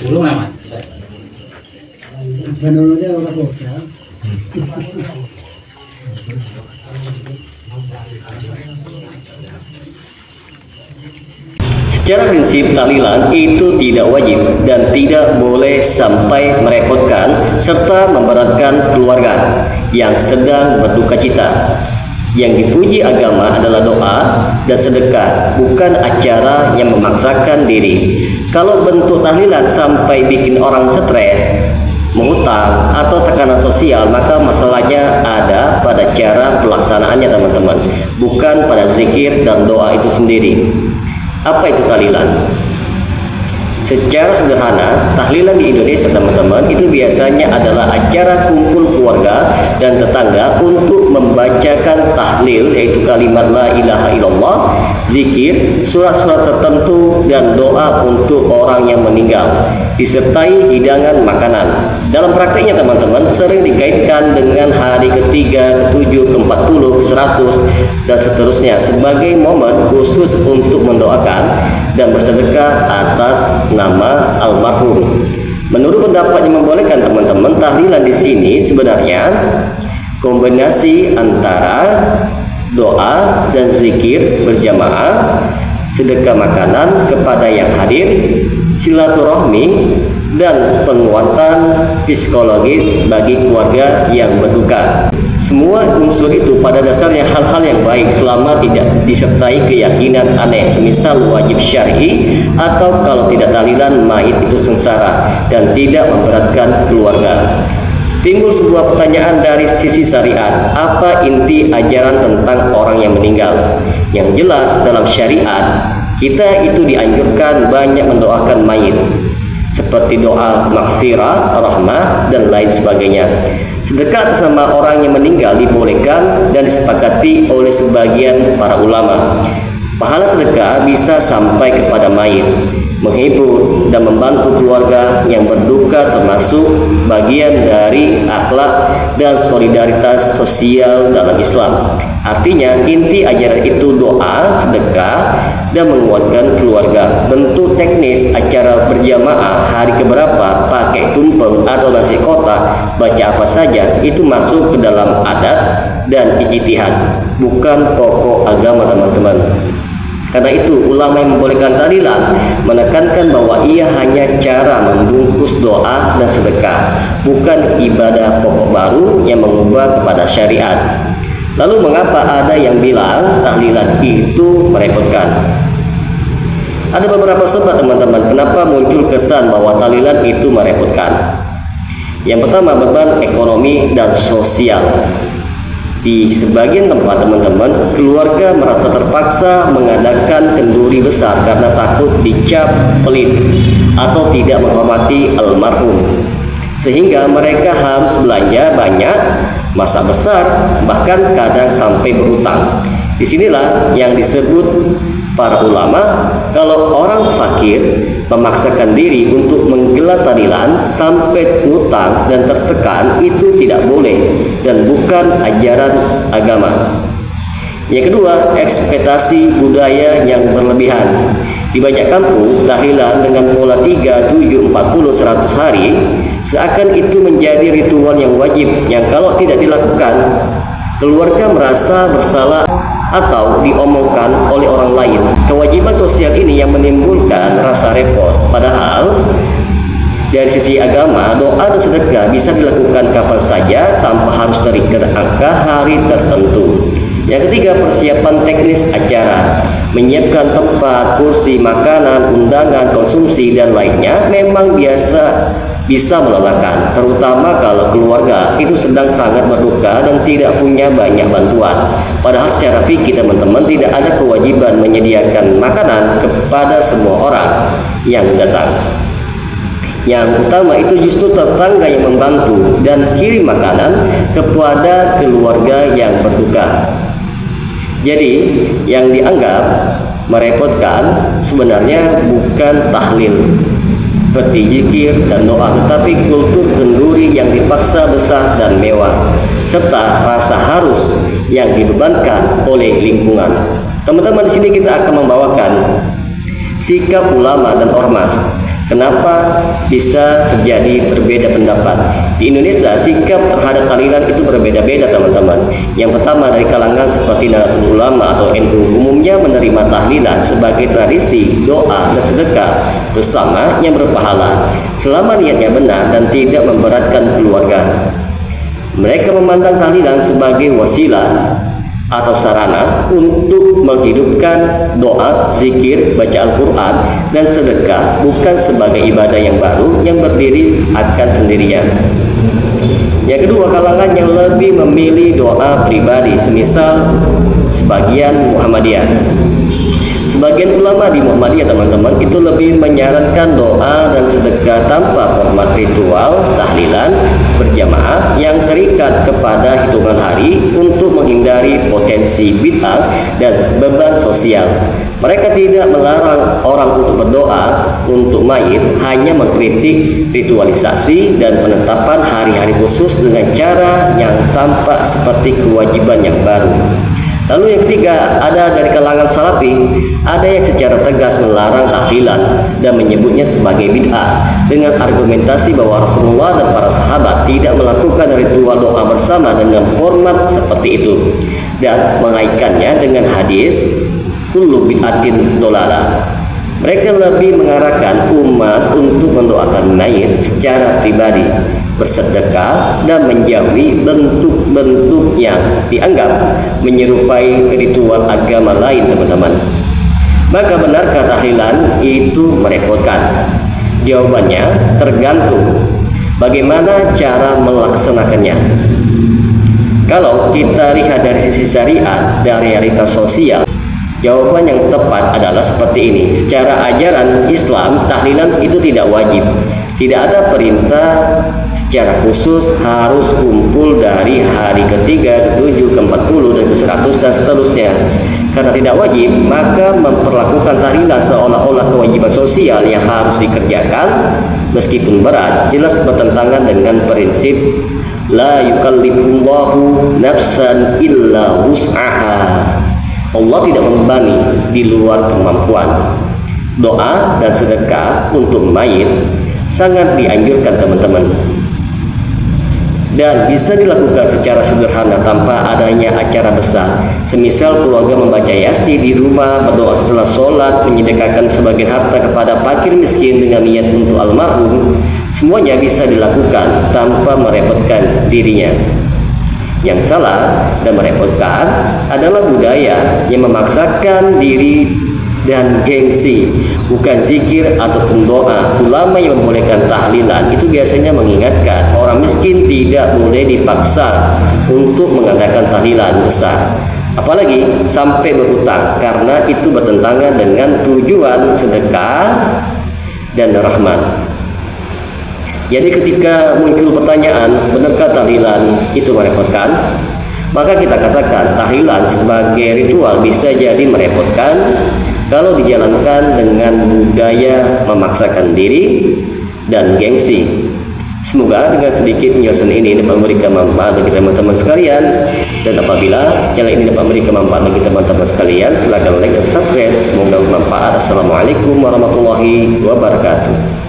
Belum ya, Mas? Menurutnya orang kota. Secara prinsip tahlilan itu tidak wajib dan tidak boleh sampai merepotkan serta memberatkan keluarga yang sedang berduka cita. Yang dipuji agama adalah doa dan sedekah, bukan acara yang memaksakan diri. Kalau bentuk tahlilan sampai bikin orang stres, menghutang atau tekanan sosial, maka masalahnya ada pada cara pelaksanaannya teman-teman, bukan pada zikir dan doa itu sendiri. Apa itu tahlilan? Secara sederhana, tahlilan di Indonesia teman-teman itu biasanya adalah acara kumpul keluarga dan tetangga untuk membacakan tahlil, yaitu kalimat la ilaha illallah, zikir, surat-surat tertentu dan doa untuk orang yang meninggal, disertai hidangan makanan. Dalam praktiknya teman-teman sering dikaitkan dengan hari ketiga, ke-7, ke-40, ke-100 dan seterusnya sebagai momen khusus untuk mendoakan dan bersedekah atas nama almarhum. Menurut pendapat yang membolehkan teman-teman, tahlilan di sini sebenarnya kombinasi antara doa dan zikir berjamaah, sedekah makanan kepada yang hadir, silaturahmi, dan penguatan psikologis bagi keluarga yang berduka. Semua unsur itu pada dasarnya hal-hal yang baik selama tidak disertai keyakinan aneh, semisal wajib syar'i atau kalau tidak tahlilan mayit itu sengsara dan tidak memberatkan keluarga. Timbul sebuah pertanyaan dari sisi syariat, apa inti ajaran tentang orang yang meninggal? Yang jelas dalam syariat kita itu dianjurkan banyak mendoakan mayit, seperti doa maghfirah, rahmah, dan lain sebagainya. Sedekah atas nama orang yang meninggal dibolehkan dan disepakati oleh sebagian para ulama. Pahala sedekah bisa sampai kepada mayit, menghibur dan membantu keluarga yang berduka, termasuk bagian dari akhlak dan solidaritas sosial dalam Islam. Artinya inti ajaran itu doa, sedekah, dan menguatkan keluarga. Bentuk teknis acara berjamaah hari keberapa, pakai tumpeng atau nasi kotak, baca apa saja, itu masuk ke dalam adat dan ijtihad, bukan pokok agama teman-teman. Karena itu ulama yang membolehkan tahlilan menekankan bahwa ia hanya cara membungkus doa dan sedekah, bukan ibadah pokok baru yang mengubah kepada syariat. Lalu mengapa ada yang bilang tahlilan itu merepotkan? Ada beberapa sebab teman-teman kenapa muncul kesan bahwa tahlilan itu merepotkan. Yang pertama, beban ekonomi dan sosial. Di sebagian tempat teman-teman, keluarga merasa terpaksa mengadakan kenduri besar karena takut dicap pelit atau tidak menghormati almarhum, sehingga mereka harus belanja banyak, masak besar, bahkan kadang sampai berhutang. Disinilah yang disebut para ulama, kalau orang fakir memaksakan diri untuk menggelar tahlilan sampai hutang dan tertekan, itu tidak boleh dan bukan ajaran agama. Yang kedua, ekspektasi budaya yang berlebihan. Di banyak kampung, tahlilan dengan pola 3, 7, 40, 100 hari seakan itu menjadi ritual yang wajib, yang kalau tidak dilakukan, keluarga merasa bersalah atau diomongkan oleh orang lain. Kewajiban sosial ini yang menimbulkan rasa repot. Padahal dari sisi agama, doa dan sedekah bisa dilakukan kapan saja tanpa harus terikat angka hari tertentu. Yang ketiga, persiapan teknis acara, menyiapkan tempat, kursi, makanan, undangan, konsumsi, dan lainnya memang bisa melelahkan, terutama kalau keluarga itu sedang sangat berduka dan tidak punya banyak bantuan. Padahal secara fikih teman-teman tidak ada kewajiban menyediakan makanan kepada semua orang yang datang. Yang utama itu justru tetangga yang membantu dan kirim makanan kepada keluarga yang berduka. Jadi yang dianggap merepotkan sebenarnya bukan tahlil seperti zikir dan doa, tetapi kultur kenduri yang dipaksa besar dan mewah, serta rasa harus yang dibebankan oleh lingkungan. Teman-teman, di sini kita akan membawakan sikap ulama dan ormas. Kenapa bisa terjadi berbeda pendapat? Di Indonesia, sikap terhadap tahlilan itu berbeda-beda, teman-teman. Yang pertama, dari kalangan seperti Nahdlatul Ulama atau NU umumnya menerima tahlilan sebagai tradisi, doa, dan sedekah bersama yang berpahala, selama niatnya benar dan tidak memberatkan keluarga. Mereka memandang tahlilan sebagai wasilah atau sarana untuk menghidupkan doa, zikir, baca Al-Quran, dan sedekah, bukan sebagai ibadah yang baru yang berdiri akan sendirinya. Yang kedua, kalangan yang lebih memilih doa pribadi, semisal sebagian Muhammadiyah. Sebagian ulama di Muhammadiyah, teman-teman, itu lebih menyarankan doa dan sedekah tanpa format ritual tahlilan berjamaah yang terikat kepada hitungan hari untuk menghindari potensi bid'ah dan beban sosial. Mereka tidak melarang orang untuk berdoa untuk mayit, hanya mengkritik ritualisasi dan penetapan hari-hari khusus dengan cara yang tampak seperti kewajiban yang baru. Lalu yang ketiga, ada dari kalangan salafi, ada yang secara tegas melarang tahlilan dan menyebutnya sebagai bid'ah dengan argumentasi bahwa Rasulullah dan para sahabat tidak melakukan ritual doa bersama dengan format seperti itu, dan mengaitkannya dengan hadis kullu bid'atin dolalah. Mereka lebih mengarahkan umat untuk mendoakan mayit secara pribadi, bersedekah, dan menjauhi bentuk-bentuk yang dianggap menyerupai ritual agama lain, teman-teman. Maka benarkah tahlilan itu merepotkan? Jawabannya tergantung bagaimana cara melaksanakannya. Kalau kita lihat dari sisi syariat dan realitas sosial, jawaban yang tepat adalah seperti ini. Secara ajaran Islam, tahlilan itu tidak wajib. Tidak ada perintah secara khusus harus kumpul dari hari ke-3, ke-7, ke-40, dan ke-100 dan seterusnya. Karena tidak wajib, maka memperlakukan tahlilan seolah-olah kewajiban sosial yang harus dikerjakan meskipun berat, jelas bertentangan dengan prinsip la yukallifullahu nafsan illa wus'aha. Allah tidak membebani di luar kemampuan. Doa dan sedekah untuk mayit sangat dianjurkan, teman-teman, dan bisa dilakukan secara sederhana tanpa adanya acara besar. Semisal keluarga membaca Yasin di rumah, berdoa setelah sholat, menyedekahkan sebagian harta kepada fakir miskin dengan niat untuk almarhum. Semuanya bisa dilakukan tanpa merepotkan dirinya. Yang salah dan merepotkan adalah budaya yang memaksakan diri dan gengsi, bukan zikir ataupun doa. Ulama yang membolehkan tahlilan itu biasanya mengingatkan orang miskin tidak boleh dipaksa untuk mengadakan tahlilan besar, apalagi sampai berhutang, karena itu bertentangan dengan tujuan sedekah dan rahmat. Jadi ketika muncul pertanyaan, benarkah tahlilan itu merepotkan? Maka kita katakan tahlilan sebagai ritual bisa jadi merepotkan kalau dijalankan dengan budaya memaksakan diri dan gengsi. Semoga dengan sedikit penjelasan ini dapat memberikan manfaat bagi teman-teman sekalian. Dan apabila channel ini dapat memberikan manfaat bagi teman-teman sekalian, silakan like dan subscribe. Semoga bermanfaat. Assalamualaikum warahmatullahi wabarakatuh.